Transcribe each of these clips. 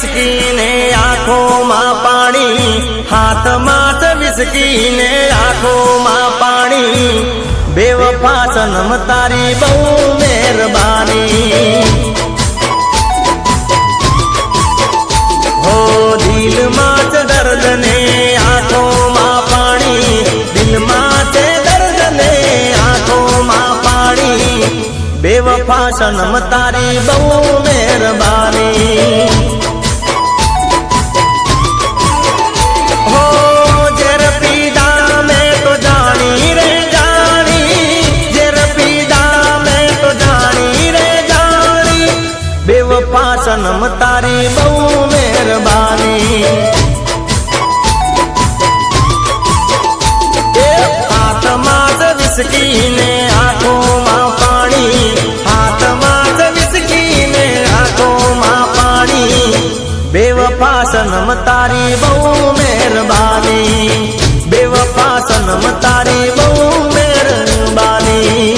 વિસકીને આંખોમાં પાણી, હાથમાં જ વિસકીને આંખોમાં પાણી, બેવફા સનમ તારી બહુ મહેરબાની. હો દિલમાં છે દર્દ ને આંખોમાં પાણી, દિલમાં છે દર્દ ને આંખોમાં પાણી, બેવફા સનમ તારી બહુ મહેરબાની. હો ઝેર પીધા મેં તો જાણી રે જાણી, ઝેર પીધા મેં તો જાણી રે જાણી, બેવફા સનમ તારી બહુ મહેરબાની. હાથમાં જ વિસકીને આંખોમાં પાણી, હાથમાં જ વિસકીને આંખોમાં પાણી, બેવફા સનમ તારી બહુ મહેરબાની, બેવફા સનમ તારી બહુ મહેરબાની.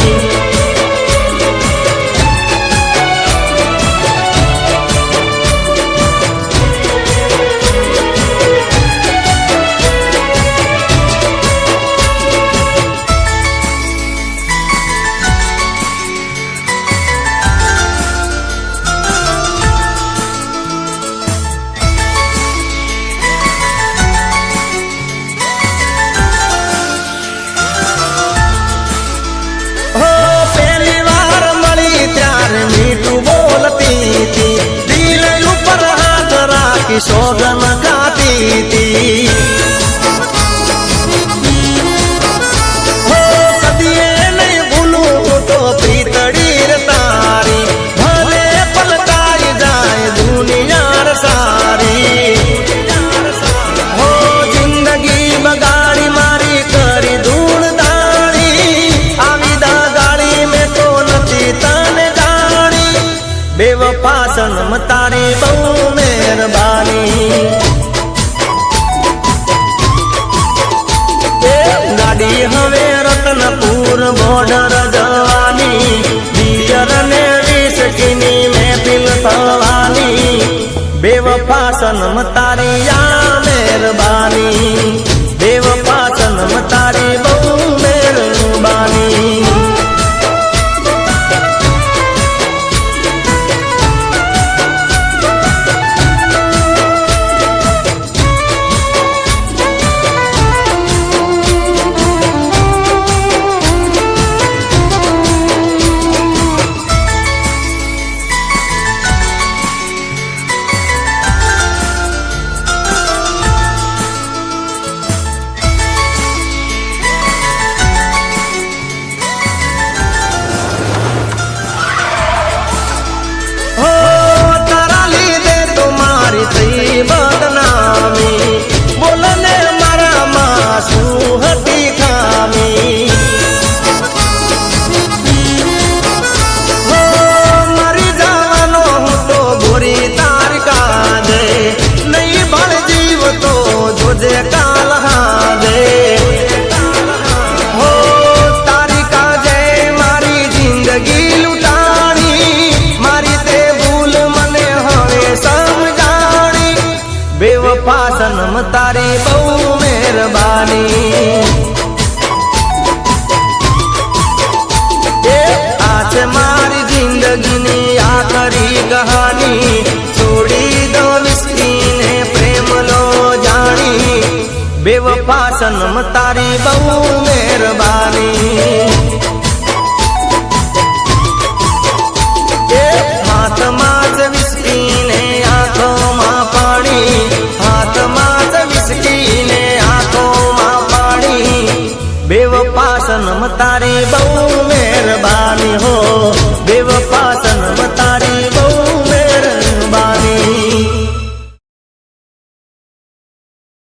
દિલ ઉપર હાથ રાખી સોગન ખાતી હતી. હો કદીએ નહીં ભૂલું તો પ્રીતડી રે તારી, ભલે પલટાઈ જાય દુનિયા સારી. હો જિંદગી બગાડી મારી કરી ધૂળ દાણી, આવી દા ગાડી મેં તો નથી તને જાણી, બેવફા સનમ તારી બહુ મહેરબાની. ગાડી હવે રતનપુર બોર્ડર જવાની, દિયર ને વિસકીની મહેફિલ થવાની, બેવફા સનમ તારી આ મહેરબાની, બેવફા સનમ તારી બહુ મહેરબાની. બદનામી બોલને મારામાં શું હતી ખામી. હો મરી જવાનો હું તો ગોરી તાર કાજે, નહીં ભળ જીવ તો જોજે કાલ હાજે. હો તારી કાજે મારી જિંદગી લૂંટાણી, મારી તે ભૂલ મને હવે સમજાણી, બેવફા સનમ તારી બહુ મહેરબાની. આ છે મારી જિંદગીની આખરી કહાની, છોડી દો વિસકીને પ્રેમ લો જાણી, બેવફા સનમ તારી બહુ મહેરબાની. હાથમાં જ વિસકીને આંખોમાં પાણી, હાથમાં જ વિસકીને આંખોમાં પાણી, બેવફા સનમ તારી બહુ